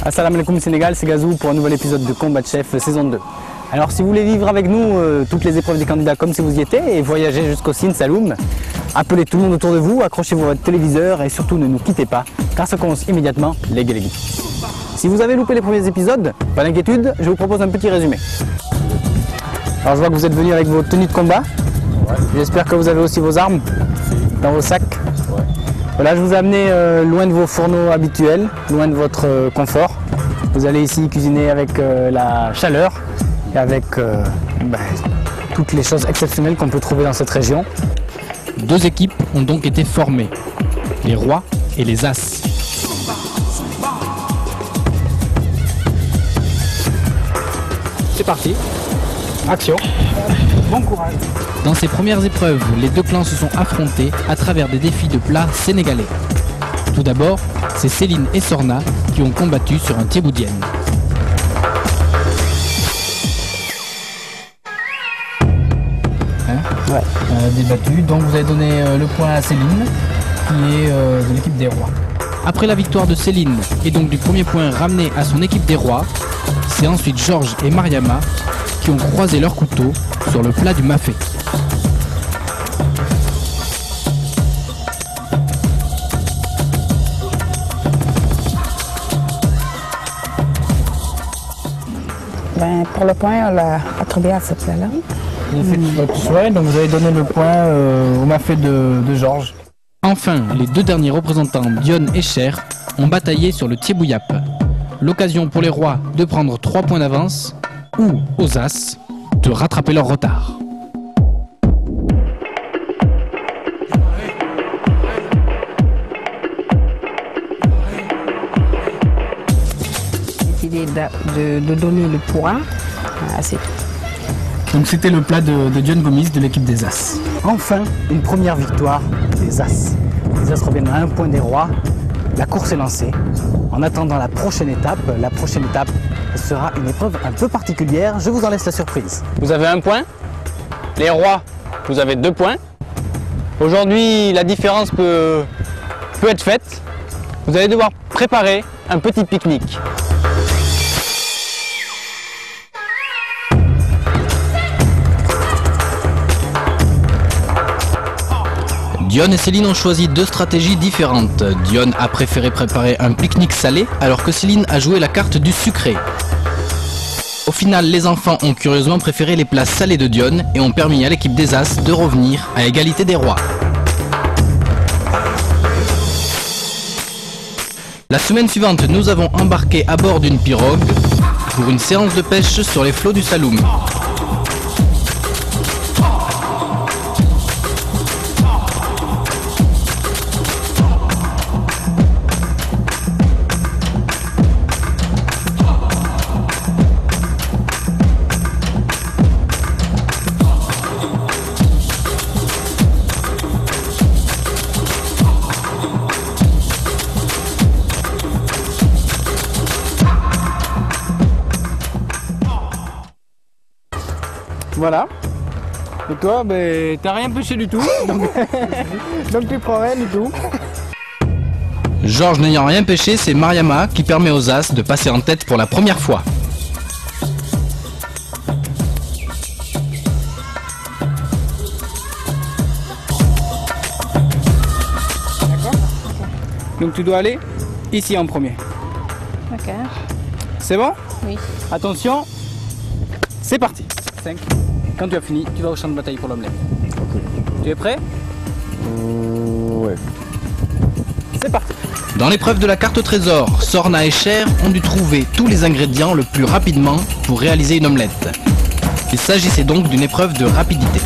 Assalamu alaikum Sénégal, c'est Gazou pour un nouvel épisode de Combat de Chef saison 2. Alors si vous voulez vivre avec nous toutes les épreuves des candidats comme si vous y étiez et voyager jusqu'au Sine Saloum, appelez tout le monde autour de vous, accrochez-vous à votre téléviseur et surtout ne nous quittez pas car ça commence immédiatement les Guéléguis. Si vous avez loupé les premiers épisodes, pas d'inquiétude, je vous propose un petit résumé. Alors je vois que vous êtes venus avec vos tenues de combat. Ouais. J'espère que vous avez aussi vos armes dans vos sacs. Ouais. Voilà, je vous ai amené loin de vos fourneaux habituels, loin de votre confort. Vous allez ici cuisiner avec la chaleur et avec toutes les choses exceptionnelles qu'on peut trouver dans cette région. Deux équipes ont donc été formées, les rois et les as. C'est parti, action, bon courage. Dans ces premières épreuves, les deux clans se sont affrontés à travers des défis de plats sénégalais. Tout d'abord, c'est Céline et Sorna qui ont combattu sur un thieboudienne. Ouais. Débattu, donc vous avez donné le point à Céline, qui est de l'équipe des rois. Après la victoire de Céline, et donc du premier point ramené à son équipe des rois, c'est ensuite Georges et Mariama qui ont croisé leurs couteaux sur le plat du mafé. Pour le point, on l'a attribué à ce plat-là. Vous avez fait votre choix, donc vous avez donné le point au mafé de Georges. Enfin, les deux derniers représentants, Dione et Cher, ont bataillé sur le thiebouyap. L'occasion pour les rois de prendre 3 points d'avance, ou aux as, de rattraper leur retard. J'ai décidé de donner le point à ces. Donc c'était le plat de Dione Gomis de l'équipe des as. Enfin, une première victoire des as. Les as reviennent à 1 point des rois. La course est lancée. En attendant la prochaine étape sera une épreuve un peu particulière. Je vous en laisse la surprise. Vous avez 1 point. Les rois, vous avez 2 points. Aujourd'hui, la différence peut être faite. Vous allez devoir préparer un petit pique-nique. Dione et Céline ont choisi 2 stratégies différentes. Dione a préféré préparer un pique-nique salé, alors que Céline a joué la carte du sucré. Au final, les enfants ont curieusement préféré les plats salés de Dione et ont permis à l'équipe des as de revenir à égalité des rois. La semaine suivante, nous avons embarqué à bord d'une pirogue pour une séance de pêche sur les flots du Saloum. Voilà. Et toi, t'as rien pêché du tout, donc tu prends rien du tout. Georges n'ayant rien pêché, c'est Mariama qui permet aux as de passer en tête pour la première fois. D'accord. Donc tu dois aller ici en premier. Ok. C'est bon? Oui. Attention, c'est parti. 5. Quand tu as fini, tu vas au champ de bataille pour l'omelette. Ok. Tu es prêt? Ouais. C'est parti. Dans l'épreuve de la carte au trésor, Sorna et Cher ont dû trouver tous les ingrédients le plus rapidement pour réaliser une omelette. Il s'agissait donc d'une épreuve de rapidité.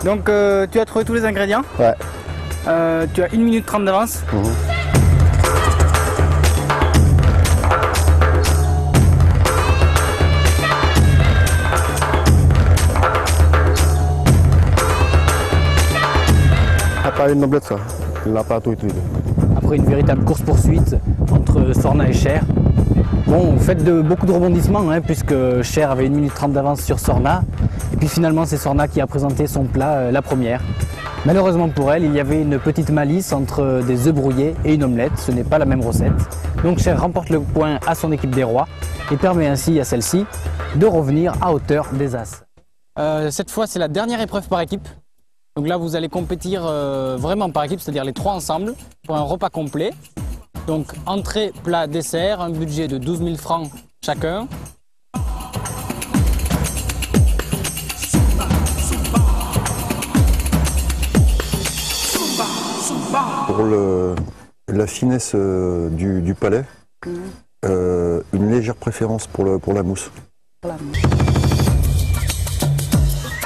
Donc tu as trouvé tous les ingrédients? Ouais. Tu as 1 minute 30 d'avance. Pas une omelette ça, il n'a pas tout utilisé. Après une véritable course-poursuite entre Sorna et Cher, Bon, vous faites beaucoup de rebondissements, hein, puisque Cher avait 1 minute 30 d'avance sur Sorna. Et puis finalement, c'est Sorna qui a présenté son plat la première. Malheureusement pour elle, il y avait une petite malice entre des œufs brouillés et une omelette. Ce n'est pas la même recette. Donc Cher remporte le point à son équipe des rois et permet ainsi à celle-ci de revenir à hauteur des As. Cette fois, c'est la dernière épreuve par équipe. Donc là, vous allez compétir vraiment par équipe, c'est-à-dire les 3 ensemble, pour un repas complet. Donc entrée, plat, dessert, un budget de 12 000 francs chacun. Pour la finesse du palais, une légère préférence pour la mousse.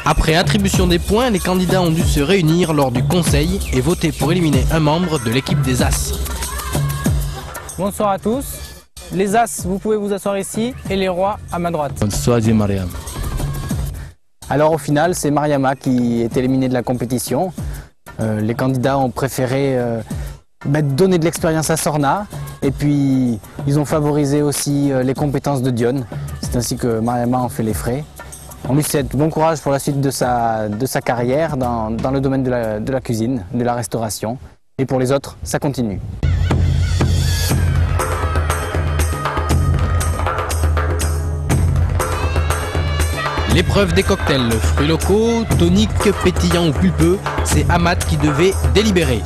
Après attribution des points, les candidats ont dû se réunir lors du conseil et voter pour éliminer un membre de l'équipe des As. Bonsoir à tous. Les As, vous pouvez vous asseoir ici et les rois à ma droite. Bonsoir, Mariam. Alors au final, c'est Mariama qui est éliminée de la compétition. Les candidats ont préféré donner de l'expérience à Sorna et puis ils ont favorisé aussi les compétences de Dione. C'est ainsi que Mariama en fait les frais. On lui souhaite bon courage pour la suite de sa carrière dans le domaine de la cuisine, de la restauration. Et pour les autres, ça continue. L'épreuve des cocktails, fruits locaux, toniques, pétillants ou pulpeux, c'est Amat qui devait délibérer.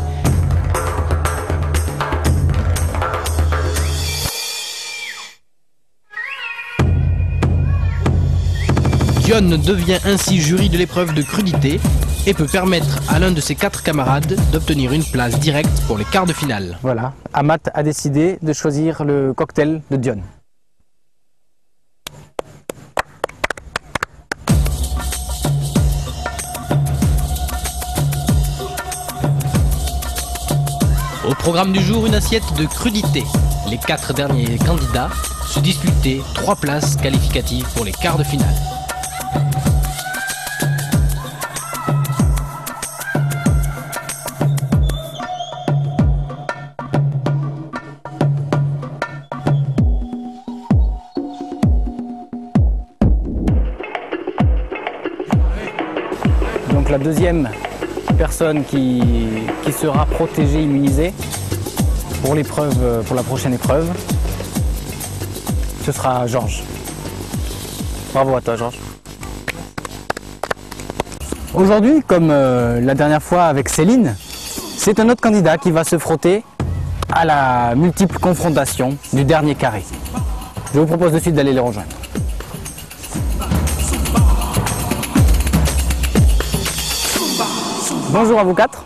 Dione devient ainsi jury de l'épreuve de crudité et peut permettre à l'un de ses 4 camarades d'obtenir une place directe pour les quarts de finale. Voilà, Amat a décidé de choisir le cocktail de Dione. Au programme du jour, une assiette de crudité. Les 4 derniers candidats se disputaient 3 places qualificatives pour les quarts de finale. Donc la deuxième personne qui sera protégée, immunisée pour la prochaine épreuve, ce sera Georges. Bravo à toi Georges. Aujourd'hui, comme la dernière fois avec Céline, c'est un autre candidat qui va se frotter à la multiple confrontation du dernier carré. Je vous propose de suite d'aller les rejoindre. Bonjour à vous 4.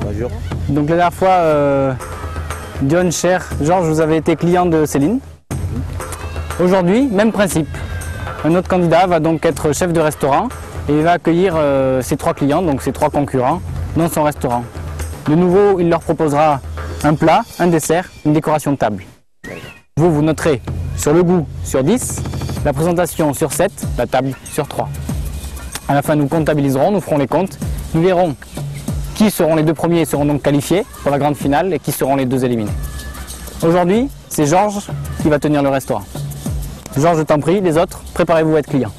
Bonjour. Donc la dernière fois, Dione, Cher, Georges, vous avez été client de Céline. Aujourd'hui, même principe. Un autre candidat va donc être chef de restaurant et il va accueillir ses 3 clients, donc ses 3 concurrents, dans son restaurant. De nouveau, il leur proposera un plat, un dessert, une décoration de table. Vous noterez sur le goût sur 10, la présentation sur 7, la table sur 3. À la fin, nous comptabiliserons, nous ferons les comptes. Nous verrons qui seront les 2 premiers seront donc qualifiés pour la grande finale et qui seront les 2 éliminés. Aujourd'hui, c'est Georges qui va tenir le restaurant. Georges, je t'en prie, les autres, préparez-vous à être clients.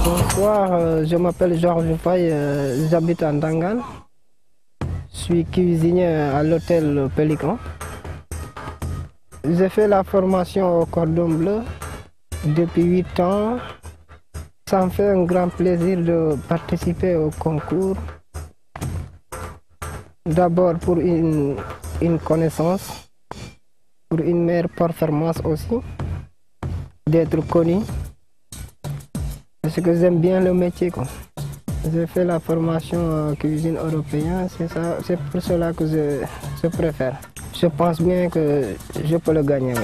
Bonsoir, je m'appelle Georges Faye, j'habite en Dangan. Je suis cuisinier à l'hôtel Pélican. J'ai fait la formation au cordon bleu depuis 8 ans. Ça me fait un grand plaisir de participer au concours. D'abord pour une connaissance, pour une meilleure performance aussi, d'être connu. Parce que j'aime bien le métier, quoi. J'ai fait la formation cuisine européenne, c'est pour cela que je préfère. Je pense bien que je peux le gagner. Oui.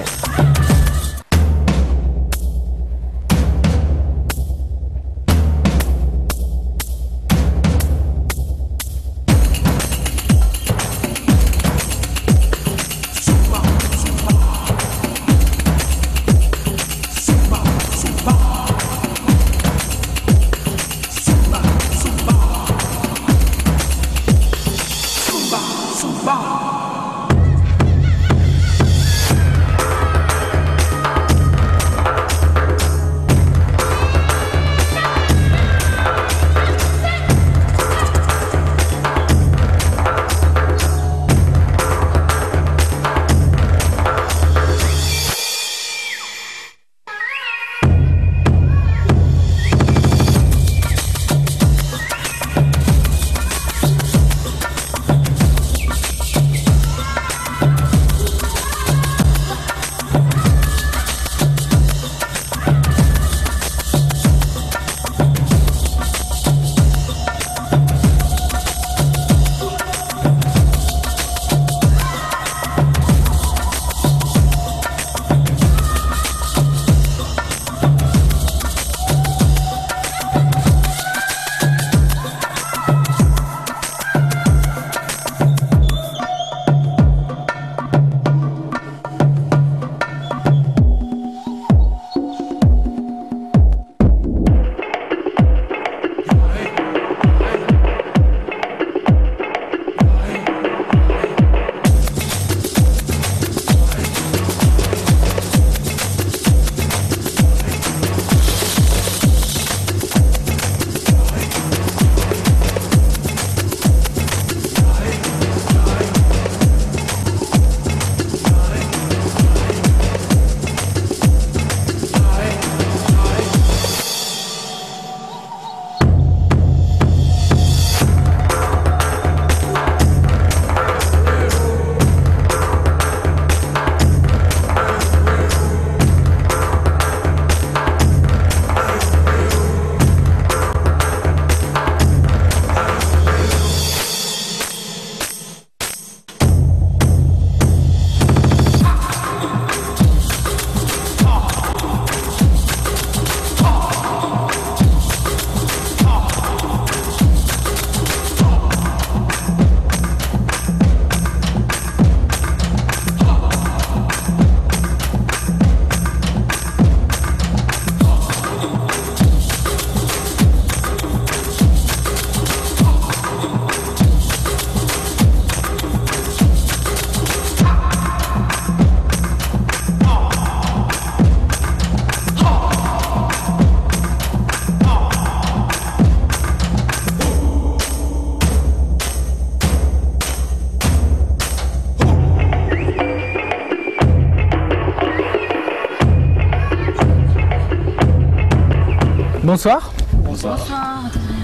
Bonsoir. Bonsoir.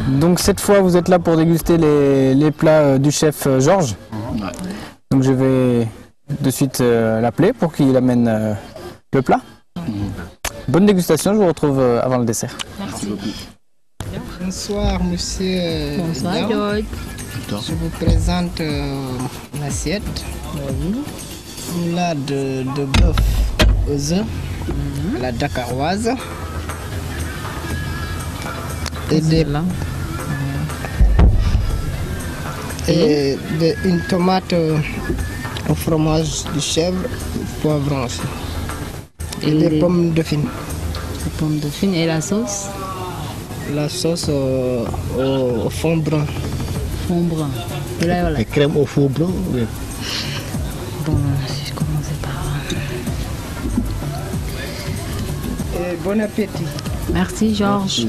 Donc cette fois vous êtes là pour déguster les plats du chef Georges. Ouais. Donc je vais de suite l'appeler pour qu'il amène le plat. Bonne dégustation, je vous retrouve avant le dessert. Merci. Bonsoir, monsieur. Bonsoir, Dian. Georges. Je vous présente l'assiette. Là, de bœuf aux œufs, la dakaroise. Et une tomate au fromage de chèvre, poivron aussi. Et des pommes de fine. Les pommes de fine et la sauce. La sauce au fond brun. Fond brun. Et là, voilà. Et crème au fond brun. Oui. Bon, si je commençais par... Et bon appétit. Merci, Georges.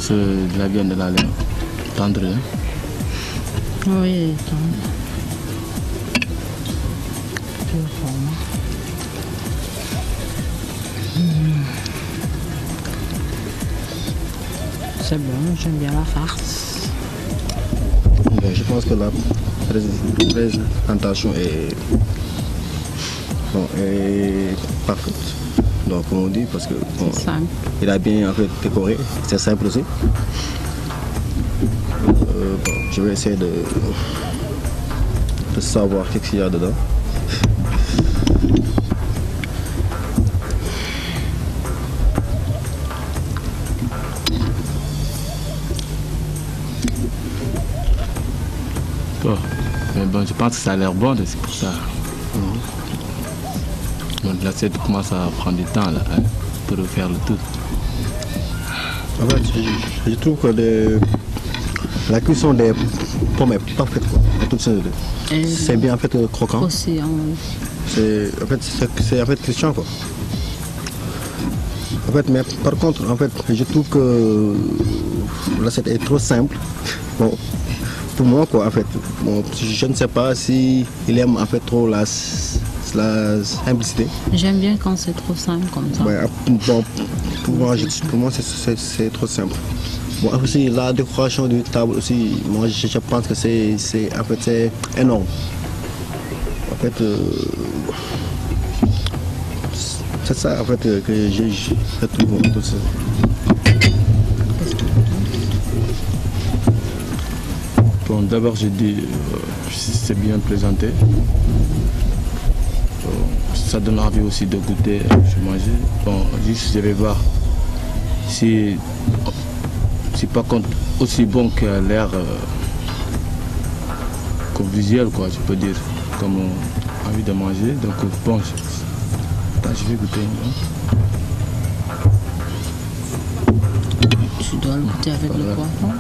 De la viande de la laine tendre. Hein? Oui, c'est bon, j'aime bien la farce. Je pense que la présentation est parfaite. Donc comme on dit, parce que bon, il a bien en fait décoré, c'est simple aussi. Bon, je vais essayer de savoir qu'est-ce qu'il y a dedans. Bon, mais bon, je pense que ça a l'air bon, c'est pour ça. Donc l'assiette commence à prendre du temps là, hein, pour faire le tout. En fait, je trouve que la cuisson des pommes est parfaite. C'est bien en fait croquant. Aussi, C'est en fait Christian quoi. En fait, mais par contre, en fait, je trouve que l'assiette est trop simple. Bon, pour moi quoi, en fait, bon, je ne sais pas si il aime en fait trop la simplicité. J'aime bien quand c'est trop simple comme ça. Ouais, bon, pour moi c'est trop simple. Bon, aussi la décoration du table aussi, moi je pense que c'est en fait c'est énorme. En fait, c'est ça en fait que j'ai trouvé tout ça. Bon, d'abord je dis c'est bien présenté. Ça donne envie aussi de goûter, je manger. Bon, juste je vais voir si par contre aussi bon que l'air comme visuel quoi, je peux dire, comme envie de manger. Donc bon, je vais goûter. Tu dois le goûter avec le poivron.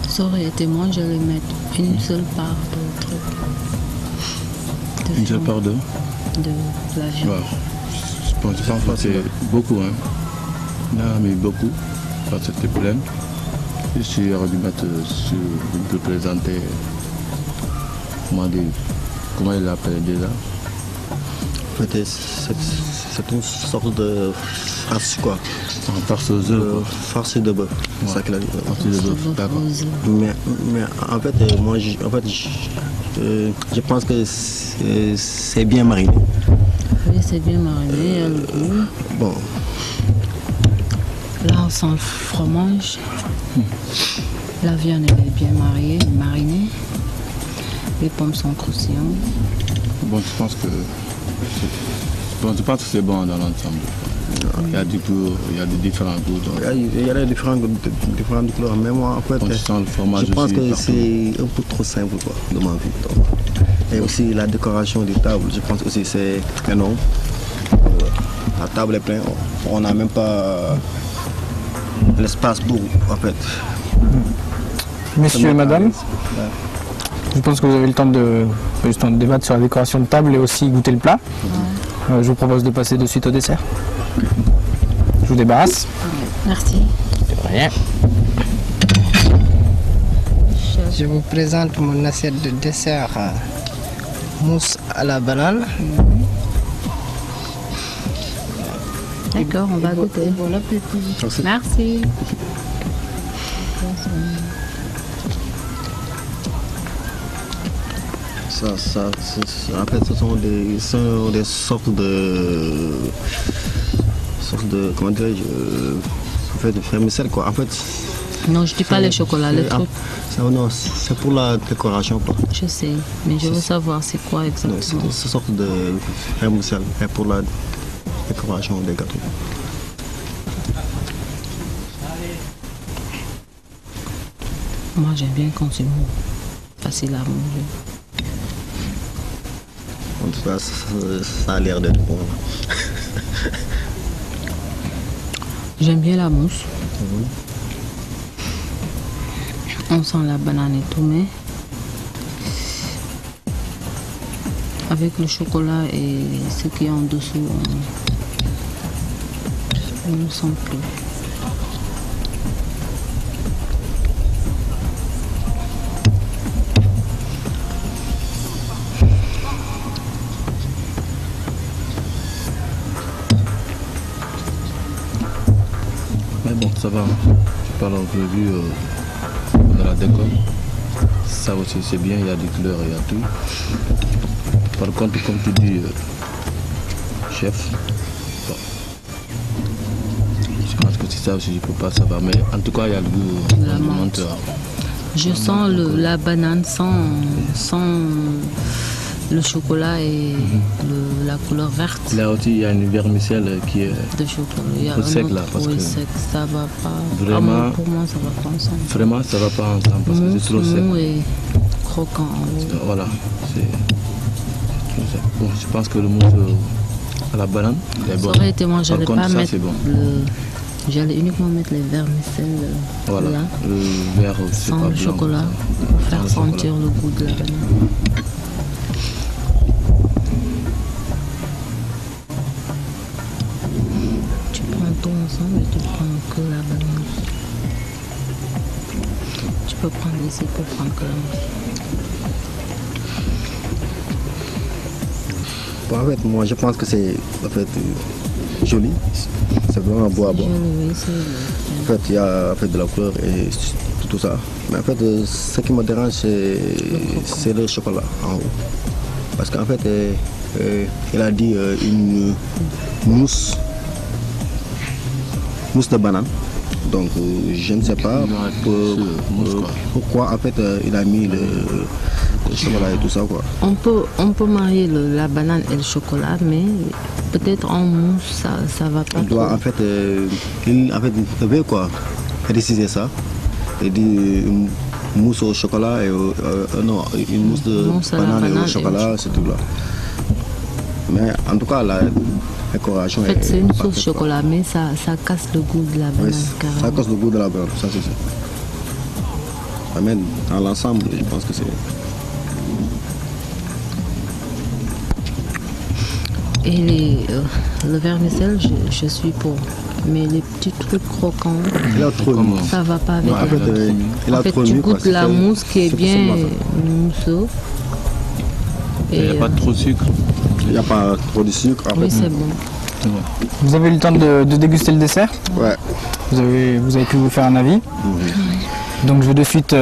Ça aurait été moi, j'allais mettre une seule part de truc. Une seule part de la viande. Ouais. Je pense que c'est beaucoup. Hein. Là, mais beaucoup. Parce que c'était plein. Je suis dû mettre sur de présenter. Comment il l'appelle déjà? En fait, c'est une sorte de farce quoi. Farce aux œufs. Farce de bœuf. C'est ça qu'il a dit. Farce de bœuf, d'accord. Mais en fait, moi, je pense que c'est bien mariné. Oui, c'est bien mariné, le goût. Bon. Là, on sent le fromage. La viande elle est bien marinée. Les pommes sont croustillantes. Bon, je pense que Bon, je pense que c'est bon dans l'ensemble. Il y a du goût, il y a des différents goûts. Donc. Il y a des différentes couleurs, mais moi en fait, je pense que c'est un peu trop simple quoi, de ma vie. Donc. Et aussi la décoration des tables, je pense aussi c'est énorme. La table est pleine, on n'a même pas l'espace pour en fait. Messieurs et madame, je pense que vous avez le temps de débattre sur la décoration de table et aussi goûter le plat. Je vous propose de passer de suite au dessert. Je vous débarrasse. Merci. De rien. Je vous présente mon assiette de dessert mousse à la banane. D'accord, on va goûter. Bon appétit. Merci. En fait, ce sont des sortes de comment dirais-je, en fait, de vermicelle quoi. En fait. Non, je dis pas les chocolats, les trucs. Non, c'est pour la décoration quoi. Je sais, mais je veux savoir c'est quoi exactement. C'est une sorte de vermicelle pour la décoration des gâteaux. Moi j'aime bien quand c'est mou, facile à manger. En tout cas, ça a l'air d'être bon. J'aime bien la mousse. On sent la banane et tout, mais avec le chocolat et ce qui est en dessous, on ne sent plus. Mais bon, ça va. Je parle un peu vu dans la déco. Ça aussi c'est bien, il y a des couleurs, il y a tout. Par contre, comme tu dis, chef, bon, je pense que c'est ça aussi, je peux pas savoir. Mais en tout cas, il y a le goût La menthe. Je sens la banane sans le chocolat et la couleur verte. Là aussi, il y a une vermicelle qui est de chocolat. Il y a trop sec là. Parce que sec, ça va pas. Vraiment, pour moi, ça va pas ensemble. Vraiment, ça va pas ensemble parce que c'est trop sec. Mou et croquant en haut. Voilà. Bon, je pense que le mousse à la banane est bon. Ça aurait été moi, j'allais pas mettre bon. J'allais uniquement mettre les vermicelles voilà. là, le verre sans le chocolat, pour faire sentir le goût de la banane. Tu prends tout ensemble et tu prends que la banane. Tu peux prendre ici pour prendre que la banane. Bon, en fait, moi je pense que c'est en fait, joli, c'est vraiment beau à boire. Oui, en fait, il y a en fait, de la couleur et tout ça. Mais en fait, ce qui me dérange, c'est le chocolat en haut. Parce qu'en fait, il a dit une mousse de banane. Donc, je ne sais pas pourquoi en fait, il a mis le chocolat et tout ça quoi. On peut marier la banane et le chocolat, mais peut-être en mousse ça va pas. Il doit en fait, il devait quoi préciser ça. Il dit une mousse au chocolat et non, une mousse de banane et au chocolat, c'est tout là. Mais en tout cas la décoration. En fait, c'est une sauce chocolat, mais ça casse le goût de la banane. Oui, ça casse le goût de la banane, ça c'est ça. Mais dans l'ensemble, je pense que c'est. Et le vermicelle, je suis pour. Mais les petits trucs croquants, ça va pas avec la en fait, tu goûtes la mousse qui est bien mousseau. Il n'y a pas trop de sucre. Il n'y a pas trop de sucre. En oui, fait. c'est bon. Vous avez eu le temps de déguster le dessert? Ouais. Vous avez pu vous faire un avis? Donc je vais de suite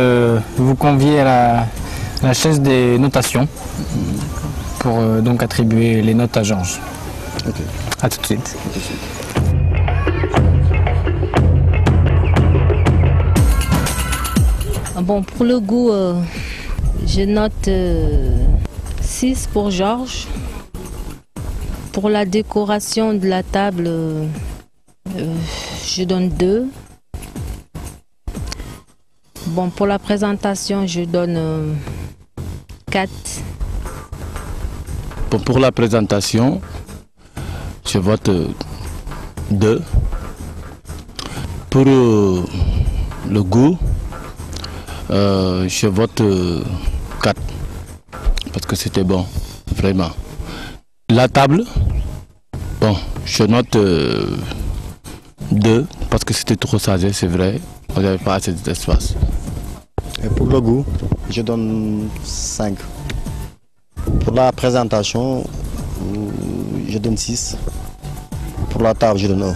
vous convier à la chaise des notations pour donc attribuer les notes à Georges. Okay. A tout de suite. Bon, pour le goût, je note 6 pour Georges, Pour la décoration de la table, je donne 2. Bon, pour la présentation, je donne 4. Bon, pour la présentation, je vote 2. Pour le goût, je vote 4. Parce que c'était bon, vraiment. La table, bon, je note 2 parce que c'était trop sagé, c'est vrai. On n'avait pas assez d'espace. Et pour le goût, je donne 5. Pour la présentation, je donne 6. Pour la table, je donne 1.